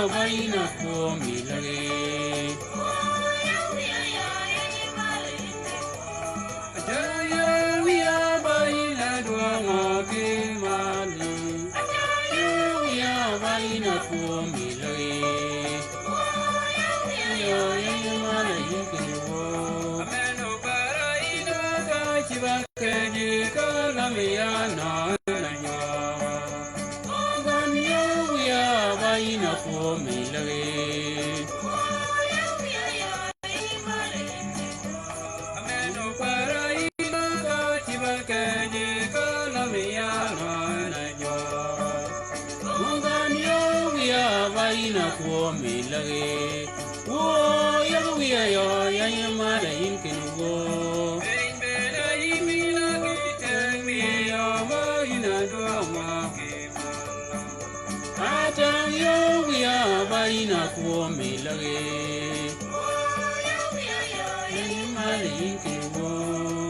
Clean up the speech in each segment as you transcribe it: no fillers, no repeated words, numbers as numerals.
baina ko milage Jaya wiya baina duanga ke mali Wiya baina ko milage Yo ya mala yinkiwo Ameno paraida ka chibakaji kalamiya na Ina ko milage Ameno para ina ka chibakaji kalamiya na jo Munganyo wiya ba ina ko milage Wo ya wiya yo ya yamara inkinugo Bena imilage temi ya ba ina do ma Atang yo wiya baina ko milage Ni mali kiwo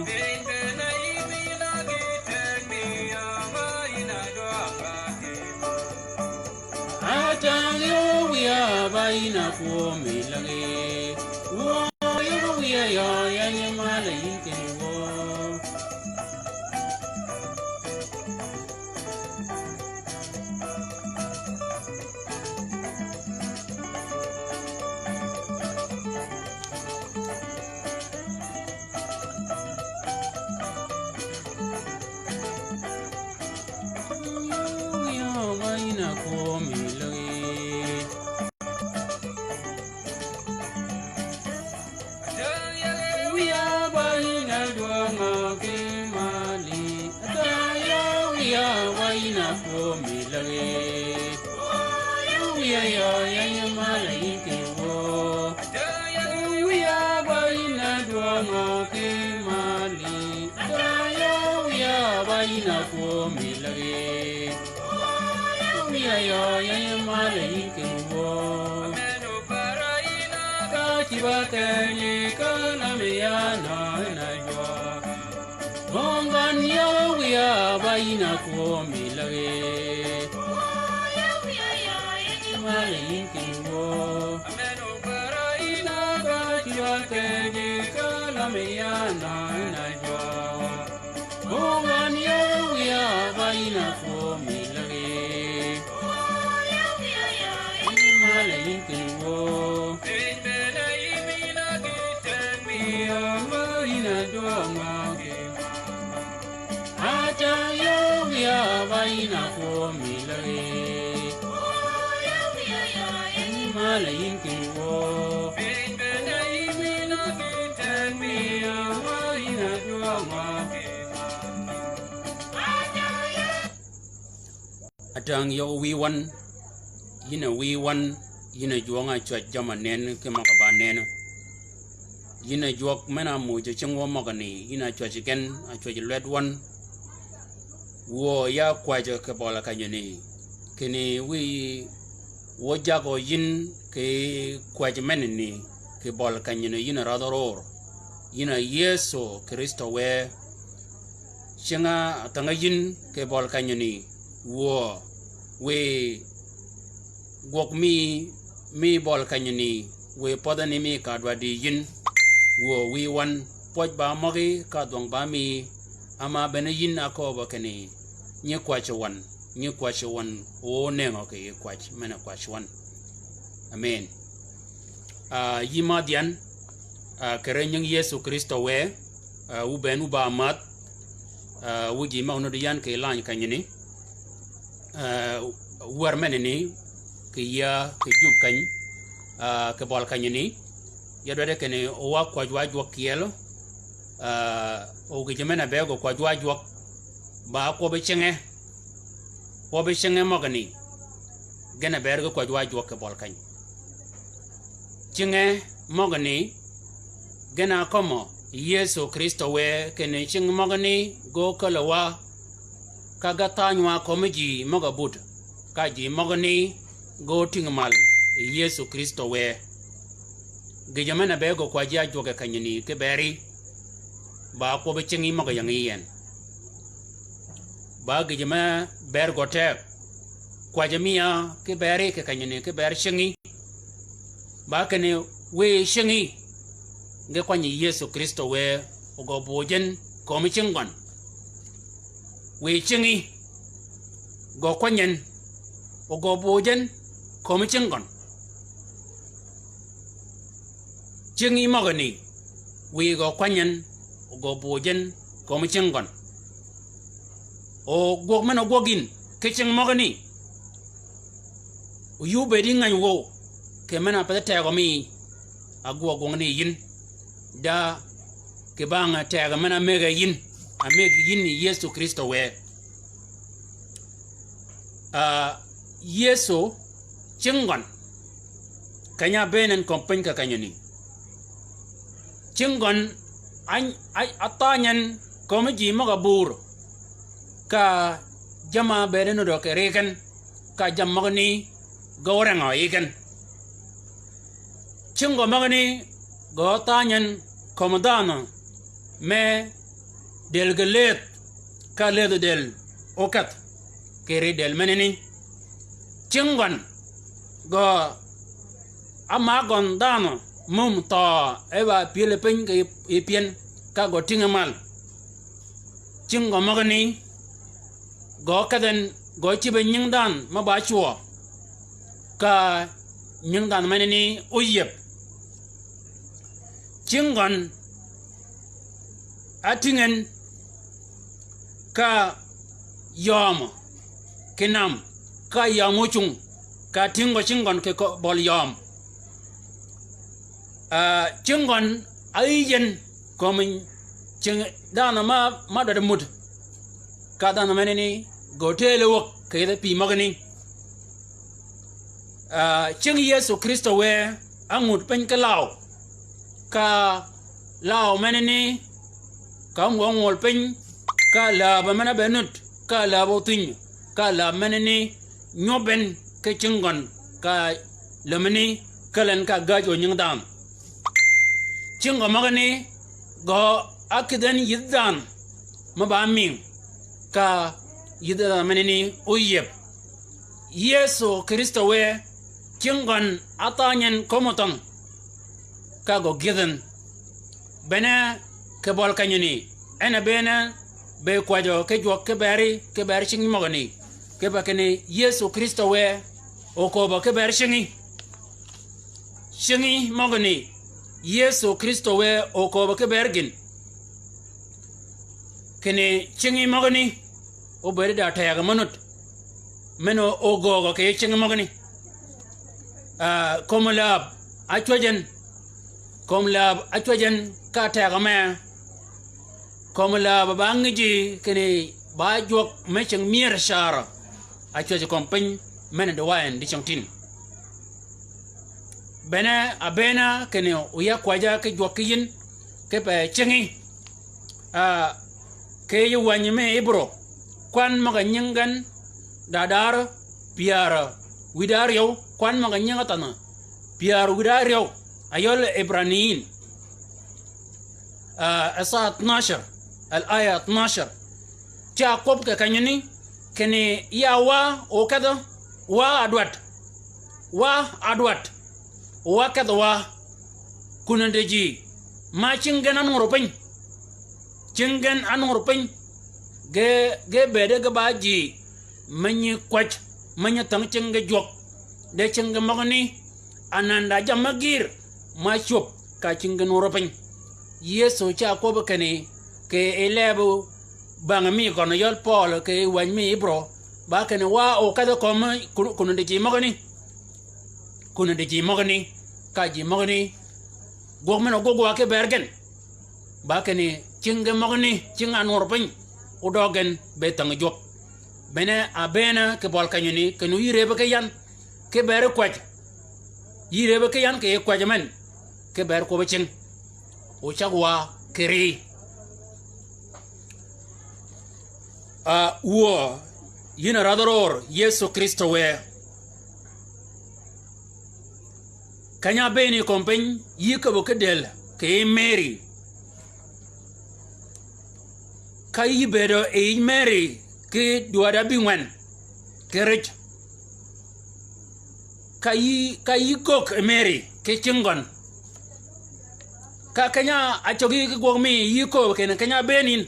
Bena imilage temi ya baina do akake Atang yo wiya baina ko milage Wo yo wiya yo ya ni mali kiwo Atang yo we one yina juanga chwa jama nen ke makaba nen yina juak mena mu je chengwa magani yina chwa chicken a chwa red one wo ya kwa je ke bola kanyeni kini we wo jago yin ke kwa je menni ke bola kanyeni yina radoror yina yeso kristo we chenga tanga yin ke bola kanyeni wo we gok mi bol kanyani we podani mi kadwa di yin wo we wan poj ba mogi ka dong ba mi ama bene yin akoba kani nye kwache wan o nengo ke kwache mena kwache wan amen yima dian kere nyang yesu kristo we u benu ba mat wuji ma ono dian ke lan kanyani war menini ke ya ke jub kan ke bol kanyani ya dode kene o wa kwa jwa kielo o ke jemena be go kwa jwa ba ko be chenge mogani gena ber go kwa jwa ke bol kan chenge mogani gena komo yesu kristo we kene ching mogani go kalawa kaga tanywa komiji mogabut kaji mogani go tingmal yesu kristo we gejamana be go kwa jwa ke kanyani ke beri ba ko be chingi moga yang yen ba gejama ber go tek kwa jamia ke bere ke kanyene ke ber shingi ba kene we shingi nge kwanyi Yesu Kristo we ogo bojen ko mi chingon we shingi go kwanyen ogo bojen ko mi chingon chingi magani we go kwanyen ogo bojen ko mi chingon o gog mano gogin ke ching magani yu be di ngan wo ke mana pa ta go mi agwo go ngani yin da ke banga ta ga mana mega yin a meg yin Yesu Kristo we Yesu chingon kanya benen kompen ka kanyani chingon an atanyan komji magabur ka jama beren do ke reken ka jam magani goreng ikan chingo magani go tanyan komodano me del gelet ka ledo del okat kere del meneni chingon go amagon dano mum to eva pilepen ke ipien ka go tingamal chingo magani go kaden go chibe nyingdan mabachuo ka nyingdan meneni uyep chingon atingen ka yom kinam ka yamuchung ka tingo chingon ke bol yom chingon aijen komin ching dana ma da mud ka dana meneni go tele wok ke da pi magani ching Yesu Kristo we angut pen ka lao meneni ka ngol pen ka la ba mena benut ka la botin ka la meneni nyoben ke chingon ka lemeni kalen ka gajo nyingdan chingo magani go akiden yidan mabaming ka yidan meneni uyep Yesu Kristo we chingon atanyen komoton ka go gidan bena ke bol kanyini ena bena be kwajo ke jok ke bari chingi magani ke bakene Yesu Kristo we okoba ke bari chingi magani Yesu Kristo we okoba ke bergin kene chingi magani o bari da tayaga manut meno ogogo ke chingi magani komlab achwajen ka tayaga me komlab bangiji kene ba jok mecheng mier shara achwaje kompany mena de wayan di changtin bena abena kene uya kwaja ke jwakiyin ke pe chingi ke yu wanyime ibro kwan maga nyingan dadar piara widario kwan maga nyingatana piara widario ayol ibraniyin asa 12 الآية 12 جاكوب كانيني كني يا وا وكذا وا أدوات وكذا وا كندجي ما تشنجن أنو ربين ge bede ga baji manyi kwach manya tang chenga jok de chenga magani ananda jamagir ma chop ka chenga noropen Yesu cha ko bakane ke elebu bangami kono yol Paul ke wanmi bro ba kane wa o kada ko ma kuno de ji magani ka ji magani gogmeno gogwa ke bergen ba kane chenga magani chenga noropen udogen betang jok bene abena ke bol kanyuni kenu yirebe ke yan ke bere kwaj yirebe ke yan ke kwaj men ke ber ko beceng o chagwa keri wo yina radoror Yesu Kristo we kanya beni kompany yikabo ke del ke Mary kai bedo e Mary ke duada bingwen kerech kai gok Mary ke chingon ka kanya achogi ke gok mi yiko ke kanya benin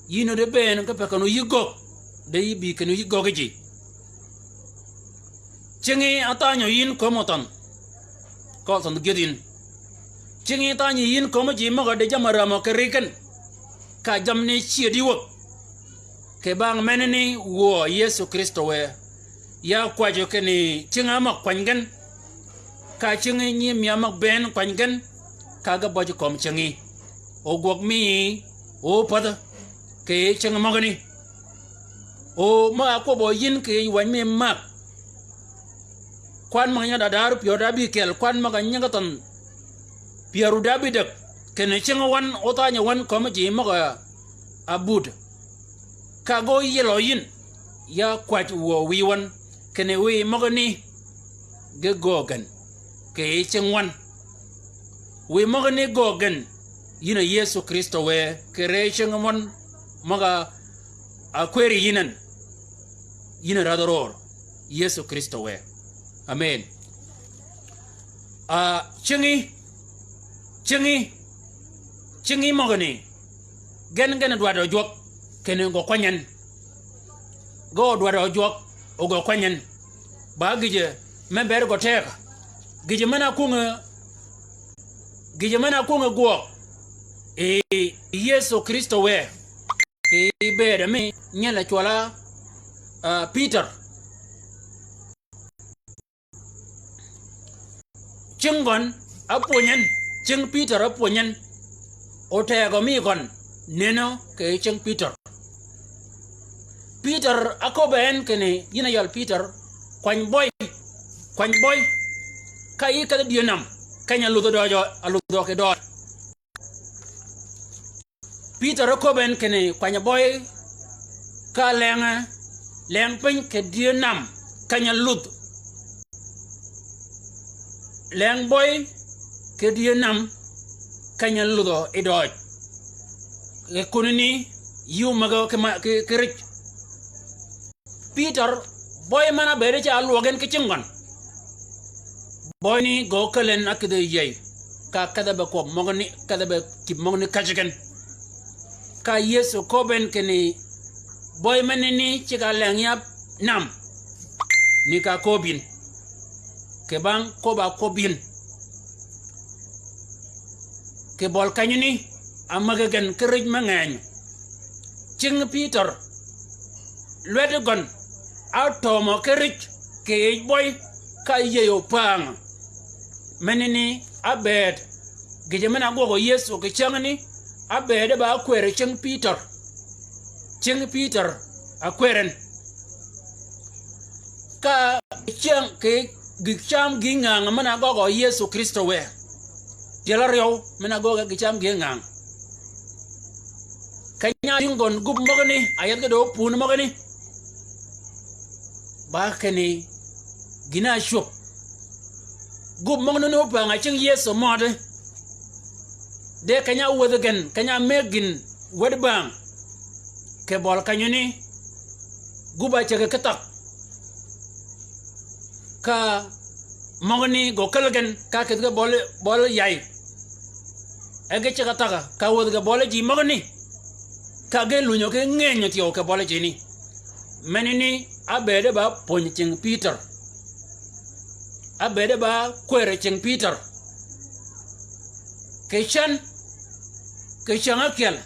yino de ben ka pa kanu yigok de bi kanu yigok ji chingi atanyo yin komoton ko ton gedin chingi tanyo yin komo ji ma de jamara mo ke riken ka jamne chiedi wok ke bang meneni wo Yesu Kristo we ya kwajo ke ni chinga ma kwangen ka chingi nyi mi ma ben kwangen ka ga bojo kom chingi o gok mi o pada ke chinga ma gani o ma ko bo yin ke wan mi ma kwan ma nya da dar pyo da bi kel kwan ma ga nya ton piaru da bi de ke ne chinga wan o ta nya wan kom ji ma ga abud ka go yelo yin ya kwat wo wi wan kene wi mogani ge gogan ke chengwan wi mogani gogan yina Yesu Kristo we kere chengwan maga akweri yinan yina radoror Yesu Kristo we amen chingi mogani gen dwado jok kene go kwanyen go dwado jok o go kwanyen ba gije men ber go teka gije mana kunga go Yesu Kristo we ke bere me nyala chola Peter chingon aponyen ching Peter aponyen o tega mi gon neno ke ching Peter akoben kene yina yal Peter kwany boy ka yi ka dienam kanya ludo dojo aludo ke do Peter akoben kene kwany boy ka leng pen ke dienam kanya lud leng boy ke dienam kanya ludo e do e kunini yu maga ke rich Peter boy mana bere cha alwogen ke chingon boy ni go kalen akde yey ka kada be ko mogni kada be ki mogni kajigen ka Yesu koben keni boy manini chiga lengya nam ni ka kobin ke bang ko ba kobin ke bol kanyini amagagen kerij mangany ching Peter lwede gon automo kerich ke boy ka yeyo pang menini abed gije mena gogo Yesu ke changni abed ba kwere ching Peter akweren ka chang ke gicham gingang mena gogo Yesu Kristo we jelario mena gogo gicham gingang kanya dingon gub mogani ayat ke do pun mogani ba kene gina shop gub mogno no pa nga ching Yesu mode de kanya wodagen kanya megin wedbang ke bol kanyuni guba chege ketak ka mogni go kalgen ka ke bol yai ege chega taka ka wodga bol ji mogni ka ge lunyo ke ngenyo ti o ke bol ji ni menini abede ba ponching Peter abede ba kwere ching Peter ke chan akel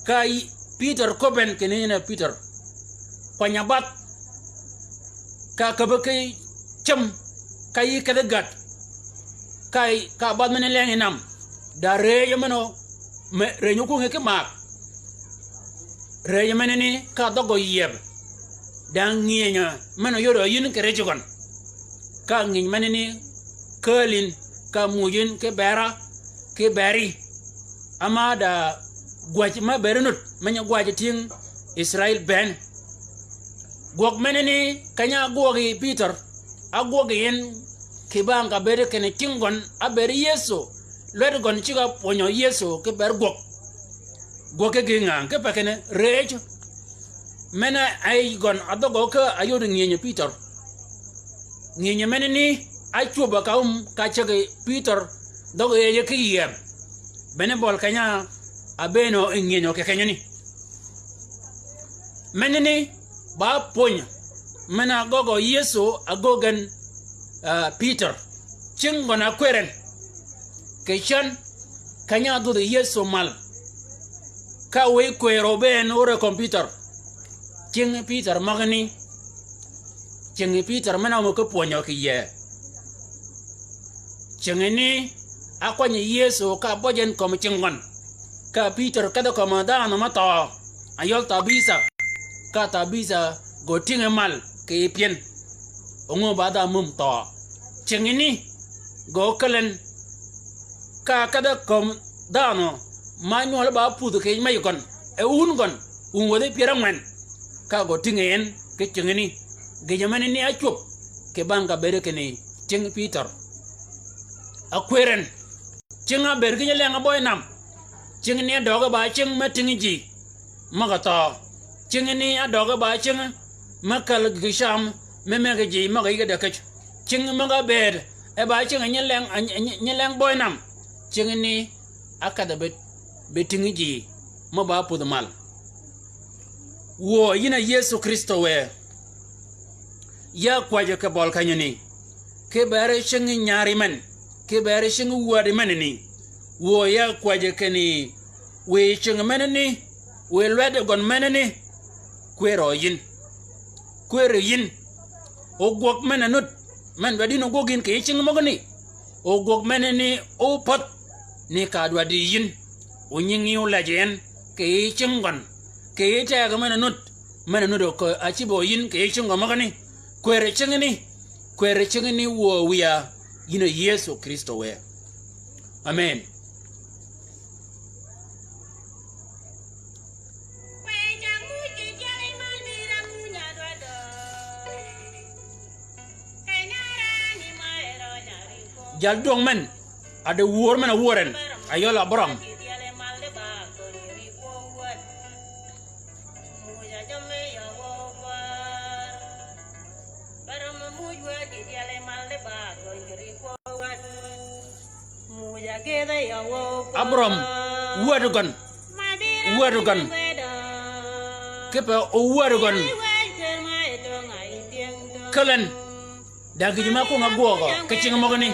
kai Peter koben kenina Peter panyabat ka kabake cham kai kadagat kai ka bad menen lenginam dare yamano me renyu ku ngeke mak re yameneni ka dogo yeb dan ngienya mano yodo yin ke rejogon ka ngin maneni kelin ka mujin ke bera ke beri amada gwaji ma berenut manya gwaji ting Israel ben gok meneni kanya gogi Peter agogi yen kibanga bere kene kingon abere Yesu led gon chiga ponyo Yesu ke ber goke ginga ke pakene rej mena ay gon adogo ka ayodu nyenye Peter ngi men ni achu ba ka chege Peter dogo ye ke yer bene bol kanya abeno ngi ke kenyani men ni ba ponya mena gogo Yesu agogan Peter chingona kweren ke chan kanya do Yesu mal ka we kwero ben ore computer ching Peter magani ching Peter mena mo ko ponyo ke ye chingeni akwanye Yesu ka bojen kom chingon ka Peter kada komanda no mata ayol tabisa ka tabisa go tinge mal ke pien ongo bada mum to chingeni go kalen ka kada kom dano manual ba pudu ke may kon e gon wode piramman ka go tinge en ke chingeni ge jamani ni achup ke banga bere ke ni ching Peter akweren chinga berge lenga boy nam chingni doga ba ching matingi ji magato chingni adoga ba ching makal gisham memege ji magai ga kach ching maga bed e ba ching nyeleng boy nam chingni akada betingi ji ma ba pudumal wo yina Yesu Kristo we ya kwaje ka bol kanyani ke bare ching nyari men ke bare ching wadi menni wo ya kwaje kani we ching menni we lwede gon menni kwero yin ogwok menanut men wadi no gogin ke ching mogni ogwok menni o pot ni ka wadi yin o nyingi o lajen ke ching gon ke ta ga menanut ko achibo yin ke ching mogni kwere chingni wo wiya yina Yesu Kristo we amen jal dong men ada wor men woren ayola Abraham Abraham wadugan kepa wadugan kalen dagi jima ko ngagogo kecing mogoni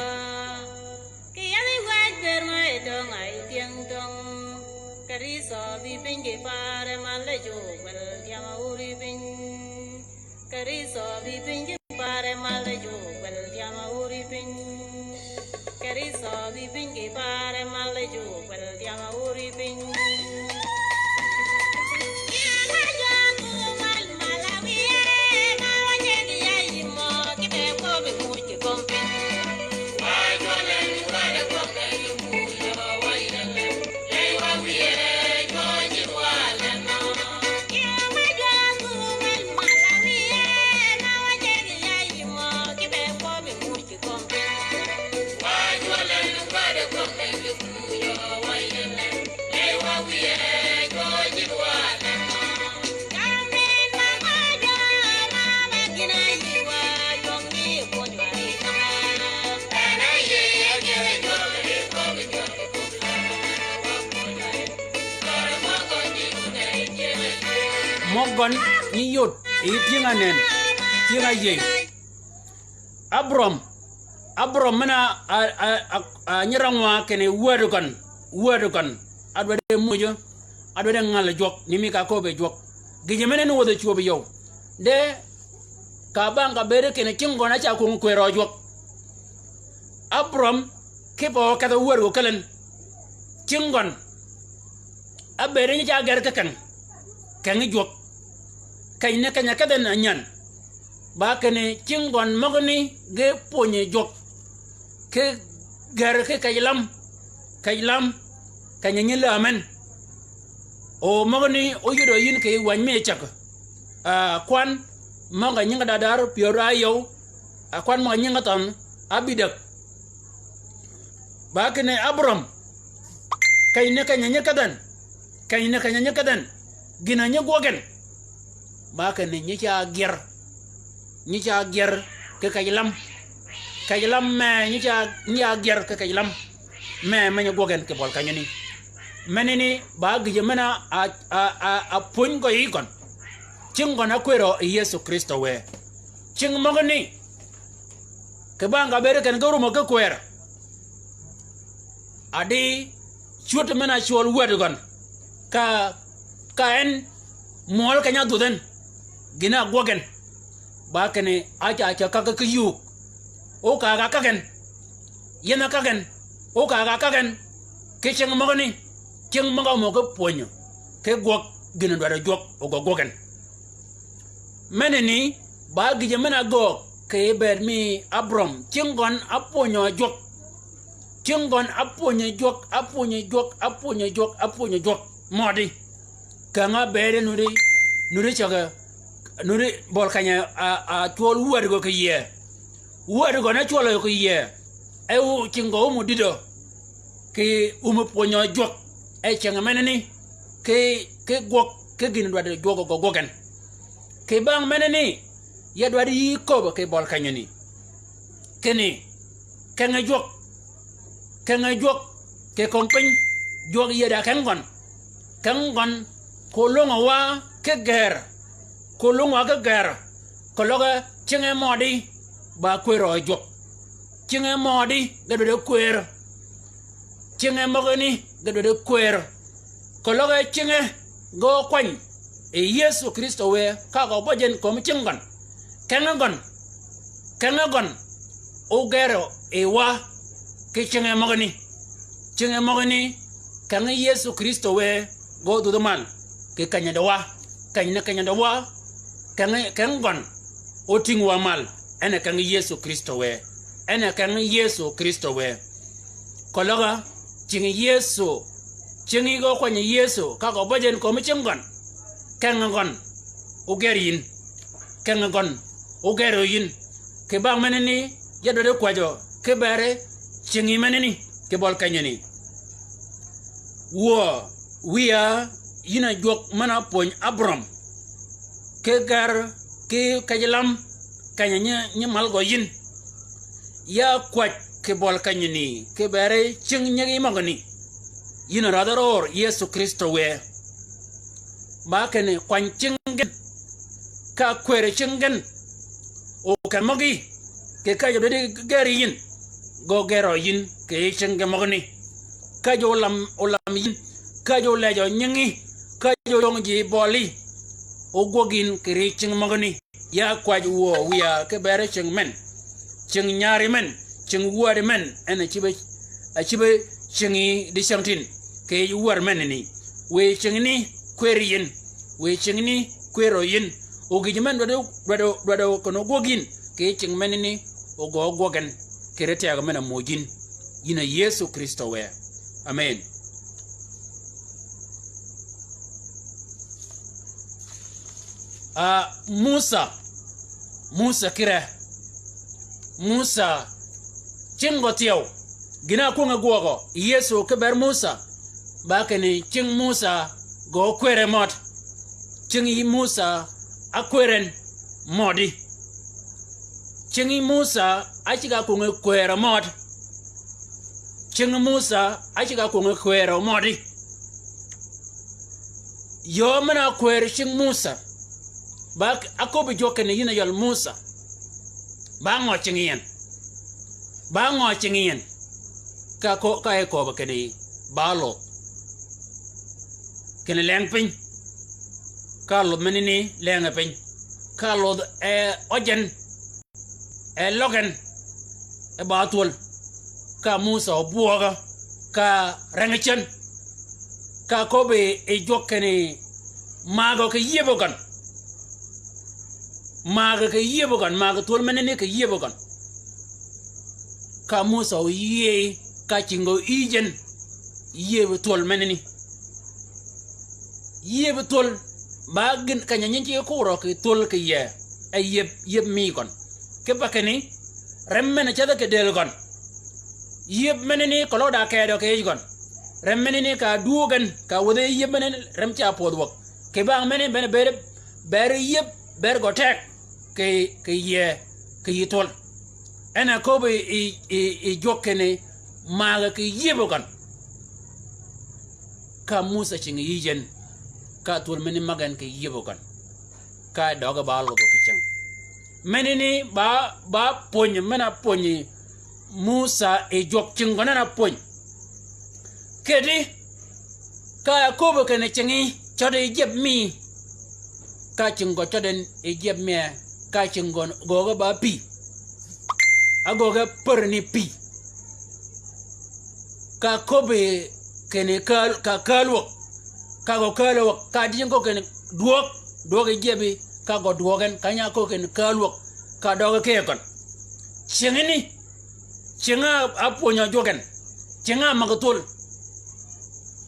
mogon ni yot itinga nen tinga ye Abraham mana nyirangwa kene wadukan adwade mujo adwade ngal jok nimi ka ko be jok gije menen wodo chuobe yow de ka banga bere kene kingona cha ko kwero jok Abraham kepo kata waru kalen kingon abere ni cha gar kan jok kayne kanya kadan anyan ba kene kingon magni ge ponye jok ke gar ke kaylam kanya nyela amen o magni o yudo yin ke wan me chak kwan maga nyinga dadar piora yow kwan maga nyinga tan abidak ba kene Abraham kayne kanya nyakadan gina nyagogen ba kene nyi cha ger ke kaylam kajilam me nya ger ka kajilam me manya gogen ke bol kanyani menini ba gije mena a pun ko ikon cingo na kwero Yesu Kristo we cing mogni ke banga bere kan goro mo ke kwera adi chuot mena chol wedgon ka en mol kanya duden gina gogen ba kene acha ka yu o ka kagen yena kagen o ka kagen ke cing mogni cing moga mo ko ponyo ke gok gina do jok o gogen meneni ba gije mena go ke ber mi abrom cingon aponyo jok cingon aponyo jok modi kanga bere nuri chaga nuri bol kanya a tol wuar go ke ye wuar go na tol ko ye e u cingo mu dido ke ponyo jok e chenga meneni ke gok ke gin do de jogo go gogen ke bang meneni ya do di ko ke bol kanya ni keni kanga jok ke kompin jog ye da kangon kolonga wa ke ger kologa chinge modi ba kwero jok chinge modi gado de kwero chinge mogani gado de kwero kologa chinge go kwany e Yesu Kristo we ka go bojen ko mchingon kengon o gero e wa ke chinge mogani kan Yesu Kristo we go do mal ke kanya da wa kan gon o tingwa mal ene kan Yesu Kristo we kologa chingi go kwanya Yesu ka go bojen ko mchingon kengon o gerin kengon o gero yin ke bang meneni ya do de kwajo ke bare chingi meneni ke bol kanyani wo wiya yina jok mana pon abram ke gar ke kajilam kanyanya malgo yin ya kwaj ke bol kanyani ke bare ching nyagi magani yina radaror Yesu Kristo we ba kene kwan chingen ka kwere chingen o kamagi ke kajo de gari yin go gero yin ke chinge magani kajo lam yin kajo lejo nyingi kajo yongji boli o gogin ke ching magani ya kwaj wo wiya ke bere ching men ching nyari men ching wuari men ene chibe chingi di shantin ke wuar men ni we chingni kweri yin we chingni kwero yin o gijimen do kono gogin ke ching men ni o go gogen ke rete aga mena mojin yina Yesu Kristo we amen Musa kira Musa chingo tiyo gina kunga guogo Yesu keber Musa bakeni ching Musa go kwere mot chingi Musa akweren modi chingi Musa achiga kunga kwere mot chingi Musa achiga kunga kwere modi yo mena kwere ching Musa bak akobi jokene yina yol Musa ba ngo chingien ka e ko ba kene balo kene lengpin ka lo menini lengapin ka lo ojen logan e batul ka Musa obuoga ka rengechen ka kobe e jokene mago ke yebogan maga tol menene ke yebogan ka Musa o ye ka chingo ijen yebe tol menene yebe tol bagin kanya nyenchi ko ro ke tol ke ye ay yeb mi kon ke bakani remmene chada ke del gon yeb menene ko loda ke do ke gon remmene ka duogan ka wode yeb menene rem cha podwok ke bang menene bene bere yeb ber go tek ke ye tol ana ko be e jokkene maga ke yebogan ka Musa cing yijen ka tul meni magan ke yebogan ka doga bal go kicang menini ba ponye mena ponye Musa e jok cingona na ponye kedi ka ko be kene cingi chode jeb mi ka cingo choden e jeb mi ka cingon goga ba pi agoga perni pi ka kobe kene ka kalwo ka go kalwo ka dingo kene duok e jebe ka go duogen kanya ko kene kalwo ka doga ke kon chingini chinga aponya jogen chinga magatul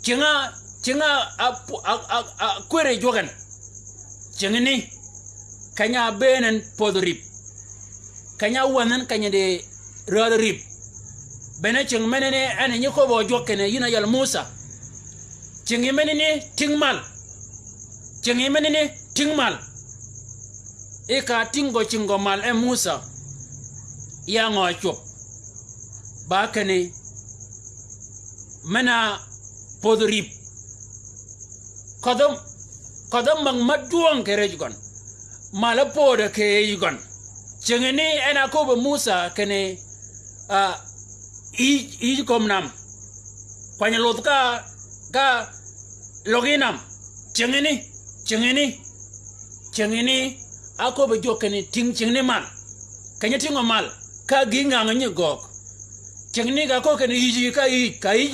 chinga a kwere jogen chingini kanya benen podrip kanya wanan kanya de rip bene ching menene ane nyiko bo jokene yina yal Musa chingi menene tingmal e ka chingo mal e Musa ya ngo chop ba kene mena podrip kodom mang maduang kerejgon mala poda ke yugon chingini ena ko bo Musa kene i komnam kwanya lot ka loginam chingini ako be jokene chingni mal kanya tingo mal ka ginga ngi gok chingni ga ko kene yiji ka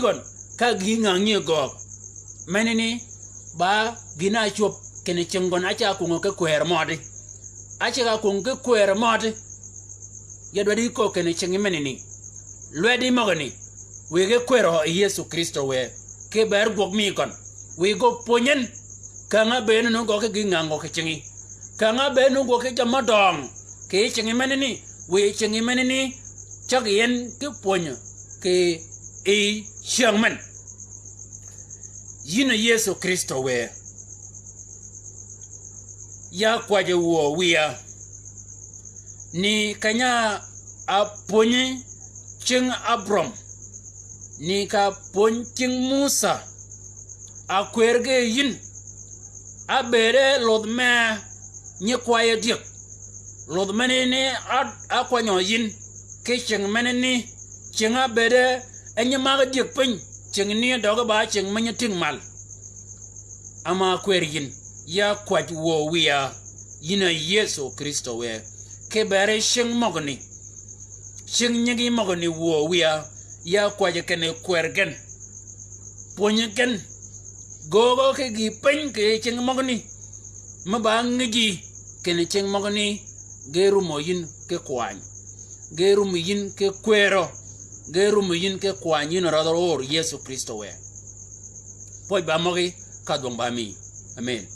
gon ka ginga ngi gok menini ba gina chop kene chingon acha ko ke kwer modi acha ka ko ke kwer modi yadwadi ko kene chingi menini lwedi mogoni wege kwero Yesu Kristo we ke ber gok mi kon we go ponyen kanga be no go ke gingango ke chingi kanga be no go ke jamadong ke chingi menini we chingi menini chak yen ke ponyo ke e shangman yina Yesu Kristo we ya kwaje wo wiya ni kanya aponye ching Abram ni ka pon ching Musa a kwerge yin a bere lodme nye kwaye dik lodme ni a kwanyo yin ke ching meneni ching a bere enye maga dik pin ching ni doga ba ching menye ting mal ama kwer yin ya kwaj wo wiya yina Yesu Kristo we ke bere shing mogni shing nyigi mogni wo wiya ya kwaje kene kwergen ponyen gogo ke gi pen ke ching mogni mabangji kene ching mogni geru moyin ke kwany geru moyin ke kwero geru moyin ke kwany no rador Yesu Kristo we poi ba mogi kadong ba mi amen.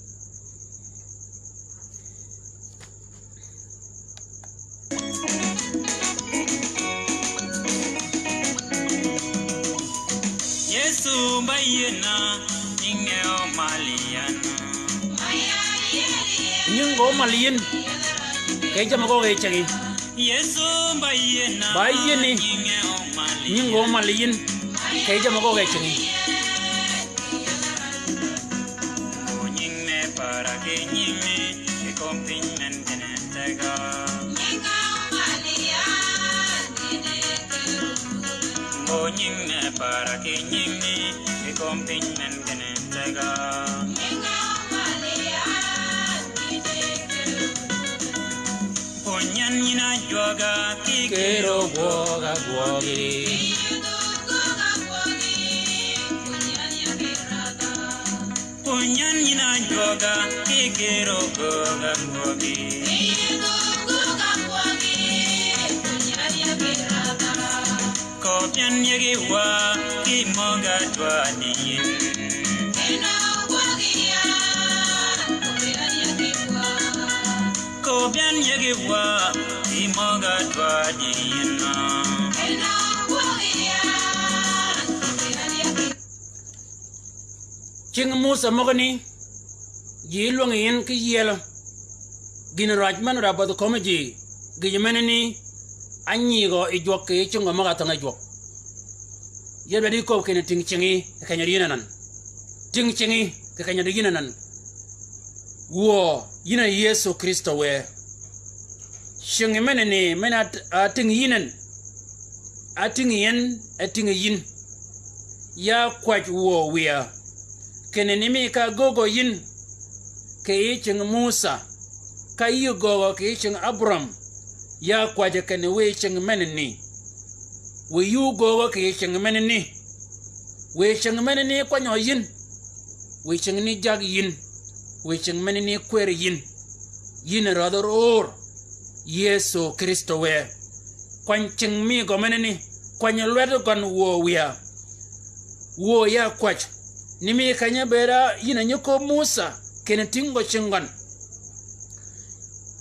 Bayena ingeo malian nyingo malien ke jama ko ke chagi Yesu bayena bayeni nyingo malien ke jama ko ke chagi nyingne para ke nyingne ke kompinen tenetega nyingo malian nyingne para ke nyingne kompinen tenetega ponyan yina joga kero goga gogi ponyan yina joga kero goga gogi kopian yege wa ki moga twani kopian yege wa ki moga twani ching Musa mogni yilong yen ki yelo gin rajman rabad komeji gimeneni anyi go i jok ke chunga maga tanga jok yebe di ko kene ting chingi ka nyari nan ting chingi ka nyari nan wo yina Yesu Kristo we shingi menene mena ting yinan ating yen ating yin ya kwaj wo wea kene nimi ka gogo yin ke ching Musa ka yi gogo ke ching Abram ya kwaje kene we ching menene we yu gogo ke ching menene we ching menene kwanyo yin we ching ni jag yin we ching menene kwer yin rather or Yesu Kristo we kwan ching mi go menene kwan lwedo gon wo wea wo ya kwaj nimi kanya bera yina nyoko Musa kene tingo chingon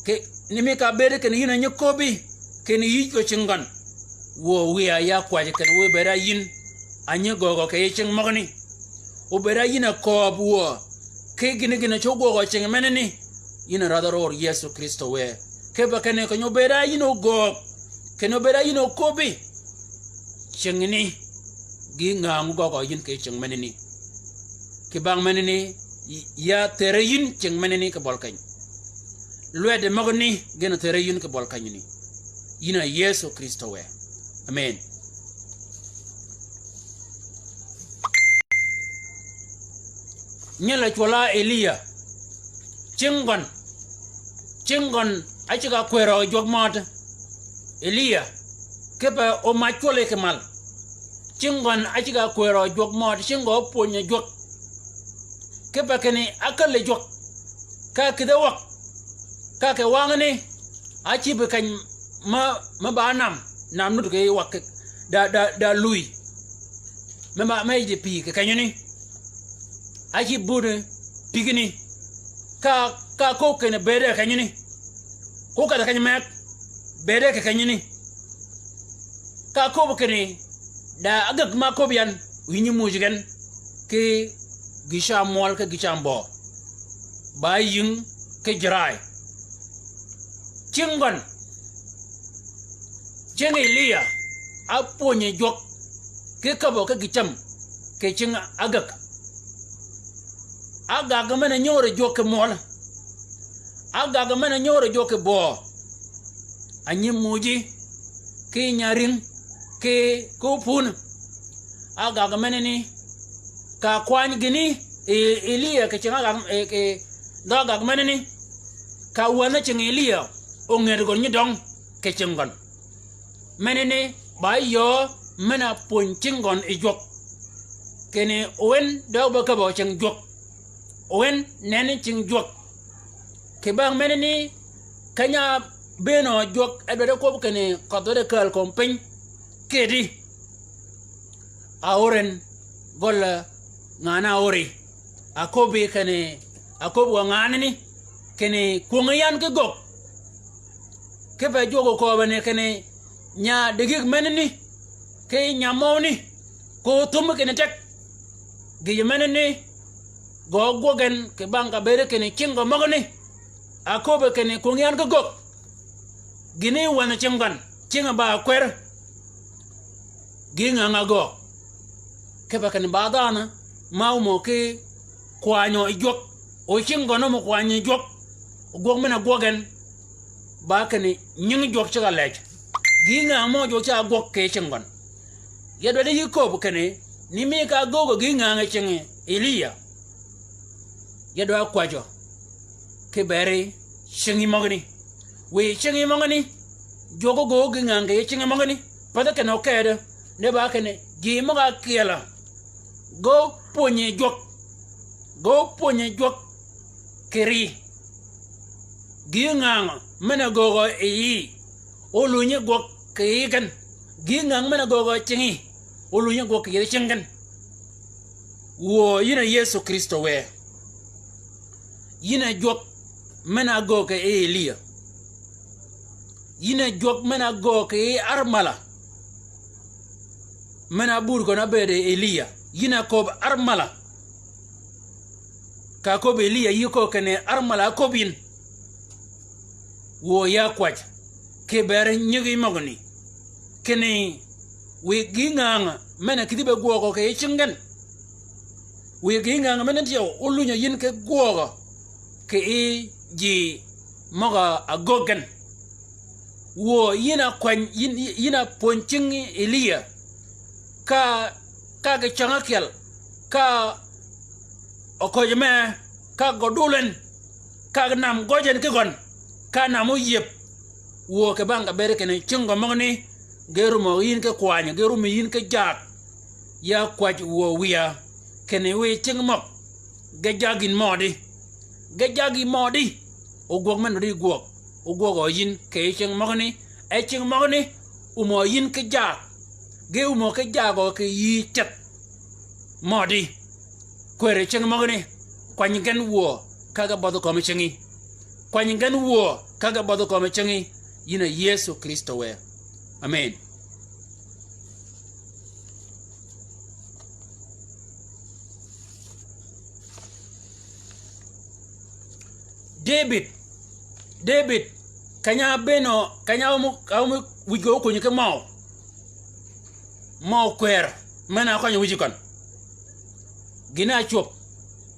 ke nimi ka bere kene yina nyoko bi kene yigo chingon wo wea ya kwaj kene we bera yin anye gogo ke ching mogni o bera yina ko wo ke gine chogo go ching menene yina rather or Yesu Kristo we ke ba kene ko bera yino go kene bera yino kobi chingni gi ngam gogo yin ke ching menene ke bang menene ya tere yin ching menene ke bolkany lwede magni gena tere yin ke bolkany ni yina Yesu Kristo we amen nyela chola Elia chingon achiga kwero jogmat Elia kepa o machole kemal chingon achiga kwero jogmat chingo ponya jog kepa kene akale jog ka kida wak ka ke wangane achi be kan ma banam nam nut ke wak da lui ma meje pi ke kanyuni achi bude pigini ka ko kene bere kanyuni ko ka da kanyamak bere ke kanyuni ka ko kene da agak ma ko bian winyi mujigan ke gisha mol ke gishambo bayin ke jirai chingon cheng Elia aponye jok ke kabo ke gicham ke ching agak mana nyore jok ke mol aga mana nyore jok ke bo anyi muji ke nyaring ke kupun aga mana ni ka kwany gini Elia ke chinga ke daga mana ni ka wana ching Elia onger gon nyidong ke chingon mana ni ba yo mana pon chingon e jok kene owen daga ka bo ching jok owen nene ching jok ke bang mana ni kanya beno jok edode ko kene kodode kal kompany kedi aoren gola ngana ori akobi kene akobo ngana ni kene kungayan ke gok ke ba jogo ko bane kene nya degig menni ke nya mawni ko tum kene tek gi menni go gogen ke banga bere kene kingo magni akobe kene kungayan ke gok gini wana chingan chinga ba kwer ginga ngago ke ba kene badana mawmo ke kwanyo ijok o chingo no mo kwanyo ijok gog mena gogen ba kene nying jok chiga lech ginga mo jo cha gok ke chingon yedo de yiko kene ni mi ka gogo ginga nga chinge Elia yedo akwajo ke bere chingi magni we chingi magni jogo go ginga nga chingi magni pada kene okede ne ba kene gi mo ga kiela go ponye jok keri gingang mena gogo olunye gok kegen gingang mena gogo chingi olunye gok kege chingan wo yina Yesu Kristo we yina jok mena gogo Elia yina jok mena gogo armala mena burgo na bede Elia yina kob armala ka kob Elia yiko kene armala kobin wo ya kwaj ke bere nyigi magni kene we gingang mena kidibe gogo ke chingen we gingang mena dio ulunya yin ke gogo ke ji maga agogan wo yina kwan yina ponching Elia ka ga changakel ka okojme ka godulen ka nam gojen ke gon ka namu yep wo ke banga bere kene chingo mogni geru mo yin ke kwanya geru mi yin ke jak ya kwaj wo wiya kene we ching mok ge jagin modi ogwog man ri gwog ogwog o yin ke ching mogni e ching mogni umo yin ke jak ge umo ke jago ke yi chat modi kwere ching mogni kwanyen wo kaga bodo ko mechingi kwanyen wo kaga bodo ko mechingi yina Yesu Kristo we amen. David kanya beno kanya mu wigo ko nyike mau kwer mana ko nyi kon gina chop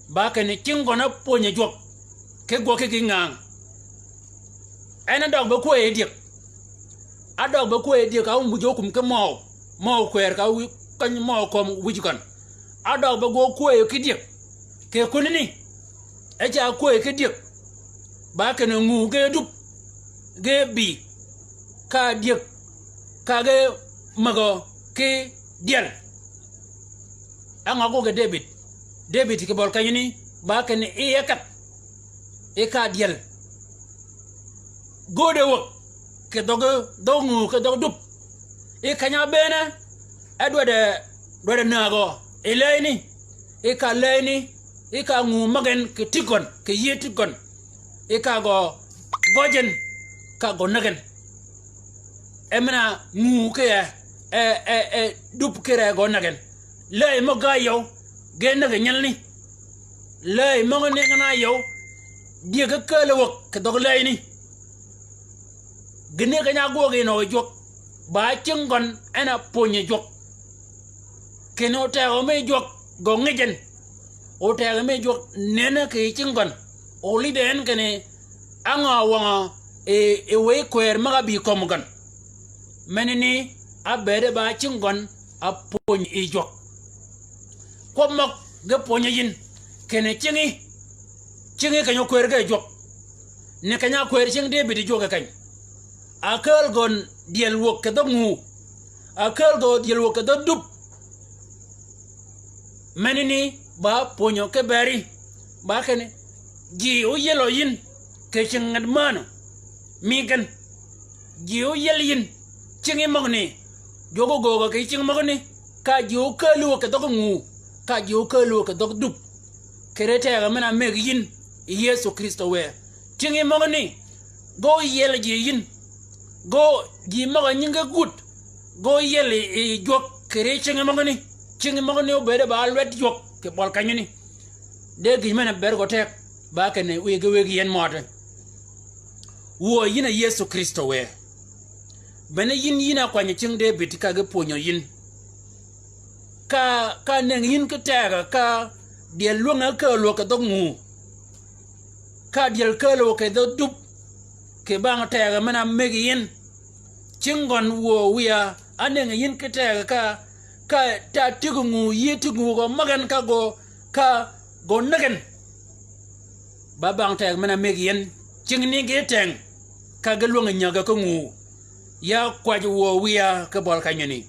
ba ka ne kingo na ponye jok ke go ke gingang ana dog ba ko e dik adog ba ko e dik ka mu jokum ke mau kwer ka wi kan mau ko wi kon adog ba go ko e ke dik ke kunini e ja ko e ke dik ba ka ne ngu ge dup ge bi ka dik ka ge mago ke dial anga go ge David ke bol kanyini ba ka ne e yakat e ka dial gode wo ke dogu ke dog dup e kanya bena adwa de nago eleni e ka leni e ka ngu magen ke tikon ke yetikon e ka go gojen ka go nagen emna ngu ke dup kere go nagen le mo gayo ge nagen nyalni le mo ne ngana yo die ke kele wo ke dog leni gene kanya go ge no jok ba chingon ana ponye jok keno ta o me jok go ngejen o ta me jok nena ke chingon o li den kene anga wanga e we kwer maga bi komgan menini abede ba chingon a ponye e jok ko mak ge ponye yin kene chingi kanyo kwer ge jok ne kanya kwer ching de bi jok kany akal gon diel wok ke ngu akal go diel wok ke dup menini ba ponyo ke beri ba kene ji o yelo yin ke chingad mano migan ji o yel yin chingi mogni jogo gogo ke ching mogni ka ji o kalu ke ngu ka ji o kalu ke dup kerete ga mena meg yin Yesu Kristo we chingi mogni go yel ji yin go ji maga nyinga gut go yele e jok kere chingi mogni o bere ba alwet jok ke bol kanyini de gi mena bergo tek ba kene wege yen mode wo yina Yesu Kristo we bene yin yina kwanye ching de bitika ge ponyo yin ka neng yin ke tega ka de luanga ka lo ka ngu ka diel ka lo ke do dup ke bang tega mena megi yin chingon wo wiya aneng yin ke tega ka ta tigungu yitigu go magan ka go nagen babang tega mena megi yin chingni ge teng ka ga luanga nyaga ko ngu ya kwaj wo wiya ke bol kanyini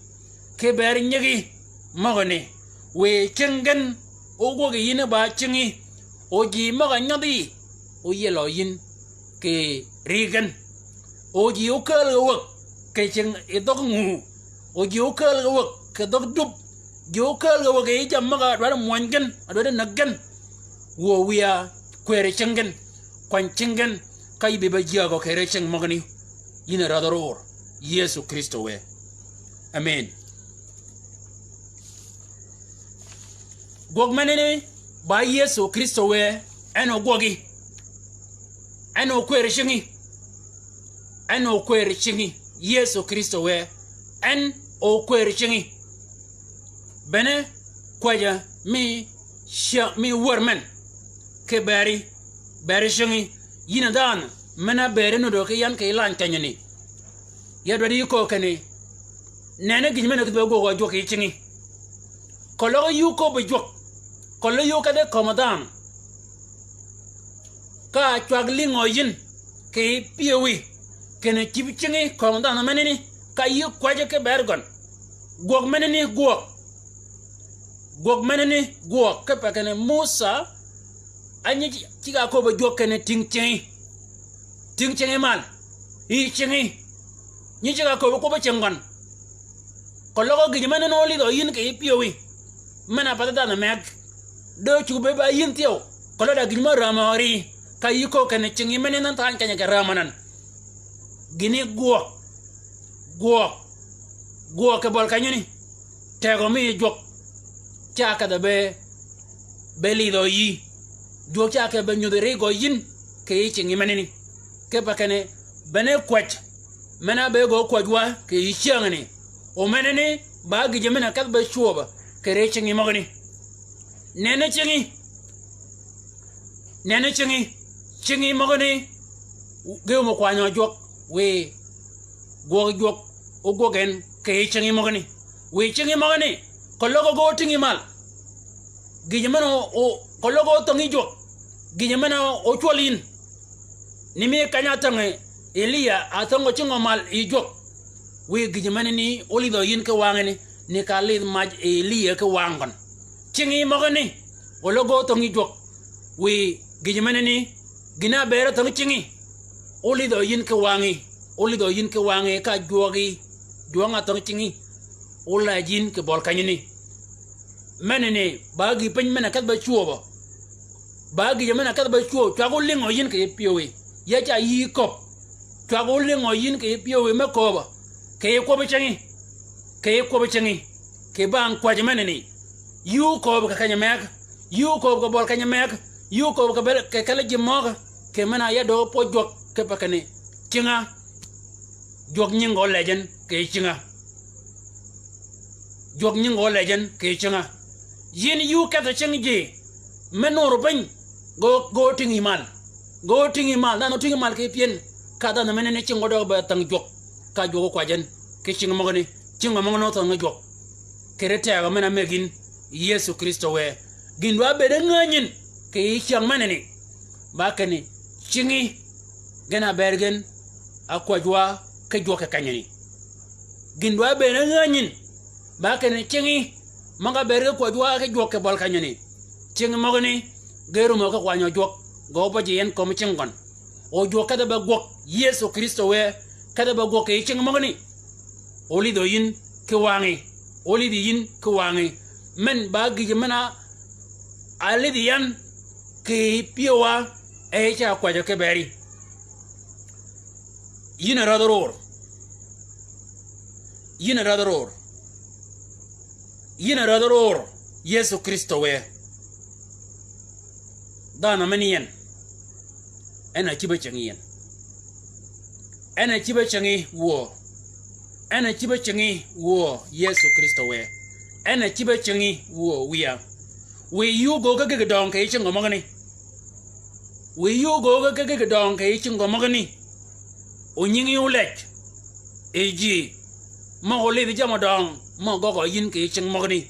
ke ber nyigi magone we chengen o go ge yin ba chingi o ji maga nyadi o yelo yin ke rigan o ji o kal wo ke ching e dog ngu o ji o kal wo ke dog dup ji o kal wo ge jam maga dwar mongen adwar nagan wo wiya kwere chengen kwan chengen kai be ba jiago kere cheng magani yin radoror Yesu Kristo we amen. Gog manene ba Yesu Kristo we eno gogi eno kwere chingi Yesu Kristo we en o kwer chingi bene kwaja mi wormen ke beri chingi yina dan mena beri no do ke yan ke lan tanyani ya do di ko kane nene gin mena ke go jok ke chingi kolo yu ko be jok kolo yu ka de komadam ka chwagli ngoyin ke piewi kene chibichingi komadam meneni ka yu kwaje ke bergon gog meneni gog meneni ke pa kene Musa anyi chiga ko be jok kene ting mal i chingi ni chiga ko be chengon kolo go gin meneni oli do yin ke piewi mena patata na meg do chube ba yin tio kolo da gin ramari ka yiko kene chingi menen tan kanya ke ramanan gini guo ke bol kanyuni tego mi jok chaka da be lido yi jok chaka be nyudere go yin ke chingi meneni ke pakane bene kwach mena be go kwajwa ke yichangani o meneni ba gije mena kat be chuoba ke re chingi magani nene chingi magani ge mo kwanyo jok we go jok o gogen ke chingi magani we chingi magani kologo go tingi mal gije mena o kologo tongi jok gije mena o cholin nimi kanya tange Elia atongo chingo mal i jok we gije mena ni olido yin ke wangani ni ka lid maj Elia ke wangon chingi magani ologo tongi jok we gije mena ni gina bere tongi chingi olido yin ke wangi ka juanga tongi chingi ola jin ke bol kanyini menene bagi pen mena kat ba chuobo bagi mena kat ba chuo twago lingo yin ke piowe ya cha yi kop twago lingo yin ke piowe me koba ke ko be chingi ke bang kwa menene yu ko ka kanya mek yu ko ka bol kanya mek yu ko ka bel ke kala jimoga ke mena ya do po jok ke pakane chinga jok nyingo lejen ke chinga jok nyingo lejen ke chinga yin yu ka ta chingi menoro ban go tingi mal na no tingi mal ke pien ka da na menene chingo do ba tang jok ka jogo kwajen ke chinga mogani chinga mogono to ngajok kerete ga mena megin Yesu Kristo we ginwa be de nganyin ke chang menene ba kane chingi gena bergen akwajwa ke joka kanyani ginwa be de nganyin ba kane chingi manga berge kwajwa ke joka bol kanyani chingi mogani geru mo ka kwanyo jok go ba jen ko mchingon o joka da ba gok Yesu Kristo we kada ba gok ke chingi mogani oli do yin ke wangi oli di yin ke wangi men ba gije mena ali di yan ke piwa e cha kwajo ke beri yin radoror Yesu Kristo we dana meniyen ena chibe changiyen ena chibe changi wo Yesu Kristo we ena chibe changi wo wiya we yu go ga don ke chingo magani we yu go ga don ke chingo magani o nyingi ulech eji ma ole bi jama don ma go yin ke ching magani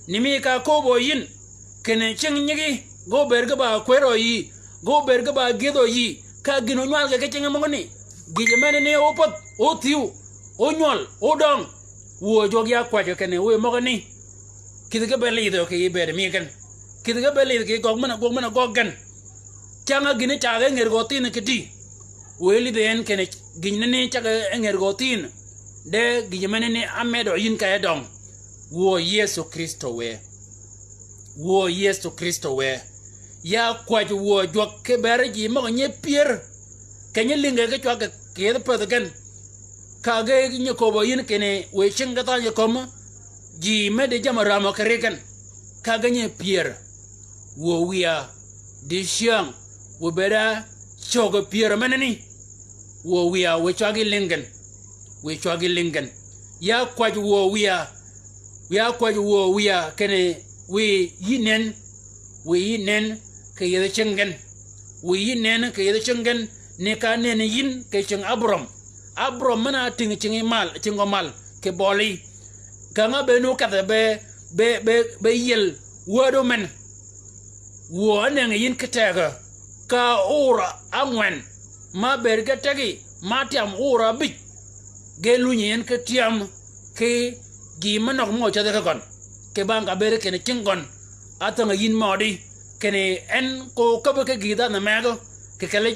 nimi ka ko bo yin kene ching nyigi go berga ba kwero yi go berga ba gedo yi ka gino nyal ga ke ching magani gije menene opot o tiu o nyol o dong wo jogya kwajo kene we magani kidiga beli do ke ber mi kan kidiga beli ke gog mana goggan changa gine chaga nger gotin kiti weli den kene ginne chaga nger gotin de gijemene amedo yin ka edong wo Yesu Kristo we ya kwajo wo jok ke ber ji mo nye pier kenye linga ke chwa ke pa gan kage nye ko bo yin kene we chinga ta ye kom ji mede jamara mo kerekan kage nye pier wo wiya de shiang wo bera chogo pier meneni wo wiya we chwagi lingen ya kwaj wo wiya kene we yinen ke yede chengen we yinen ke yede chengen ne ka nen yin ke cheng abram mana ting chingi mal chingo mal ke boli kanga be no ka be yel wodo men wo ne yin ketega ka ora angwen ma berga tagi matiam ora bit gelunyen ke tiam ke gi manok mo cha de kon ke banga bere kene chingon atanga yin modi kene en ko ka be ke gida na mego ke kale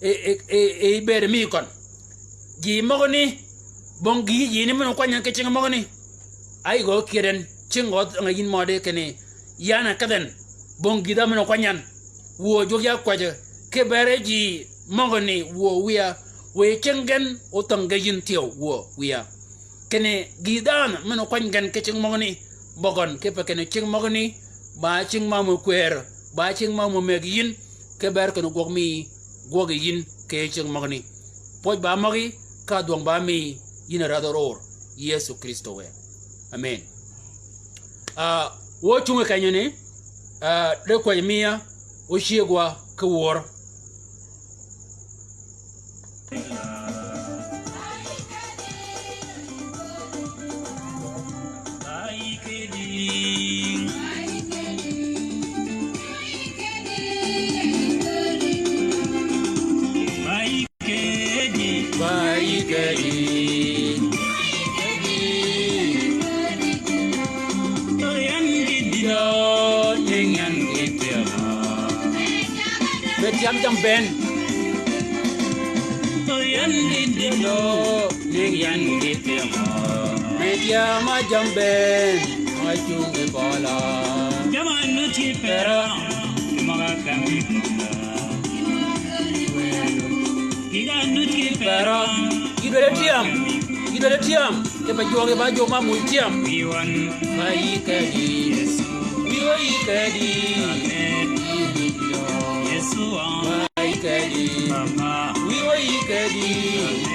e bere mi kon gi mogoni bon gi yini men ko nyan ke chinga mogoni ai go kiren chingo nga yin modi kene yana kaden bon gida men ko nyan wo jogya kwaje ke bere ji mogoni wo wiya we chengen otanga yin tiyo wo wiya kene gidan men ko ngan ke ching mogoni bogon ke pe kene ching mogoni ba ching mamu kwer ba ching mamu meg yin ke ber kono gogmi gogi yin ke ching mogoni poj ba mogi ka dong ba mi yin radoror Yesu Kristo we amen wo chunga kanyone de ko miya o shiegwa ke wor Jam jam ben yan dindo yan gitema media ma jam ben ma chungi bola jaman nuti pera maga kami ida nuti pera idole tiam ke ba jo ma mu tiam wiwan mai kadi wiwai kadi Mama, we were Ikadi.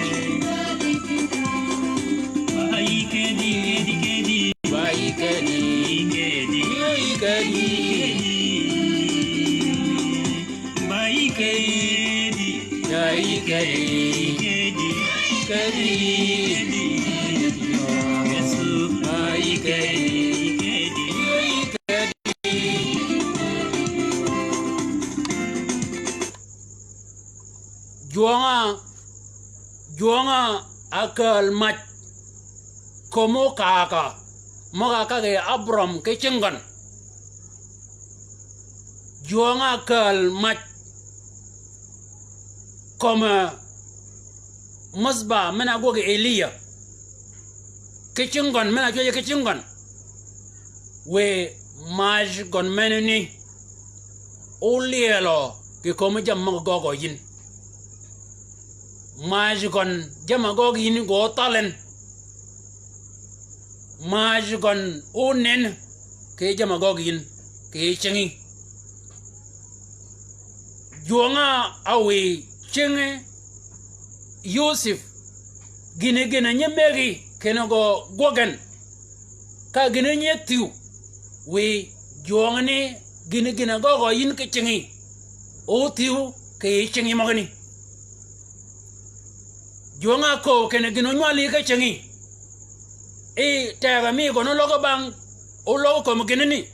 Juanga akal mat komo kaka moga kage Abram ke chengan juanga akal mat koma masba mena goge Elia ke chengan mena joje ke chengan we maj gon meneni olielo ke komo jam gogo yin Majigon jamagog yin go talen Majigon unen ke jamagog yin ke chengi Juanga awe chenge Yusuf gine nyemegi kenogo gogen ka gine nyetiu we juanga ne gine gogo yin ke chengi o tiu ke chengi magani Juanga ko kene gino nyali ka chengi taga mi gono logo bang o logo kom geneni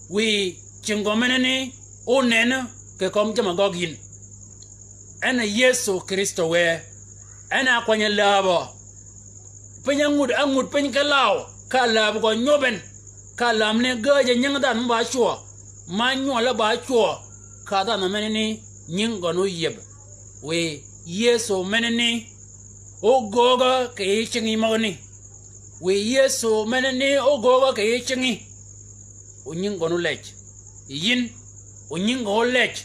we chengo meneni o nena ke kom jama gogin ana Yesu Kristo we ana kwanya labo penyangud angud penkalao ka lab go nyoben ka lamne gaje nyangdan ba chua ma nyola ba chua ka da na meneni nyingo no yeb we Yesu meneni o goga ke chingi magani we Yesu meneni o goga ke chingi o nyingo no lech yin o nyingo lech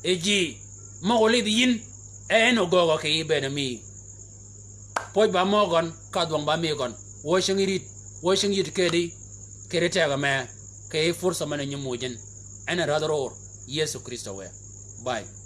eji magoli yin eno goga ke benami poj ba mogon ka dwang ba megon wo shingirit kedi kereta ga me ke fursa meneni mujin ana rador Yesu Kristo we bye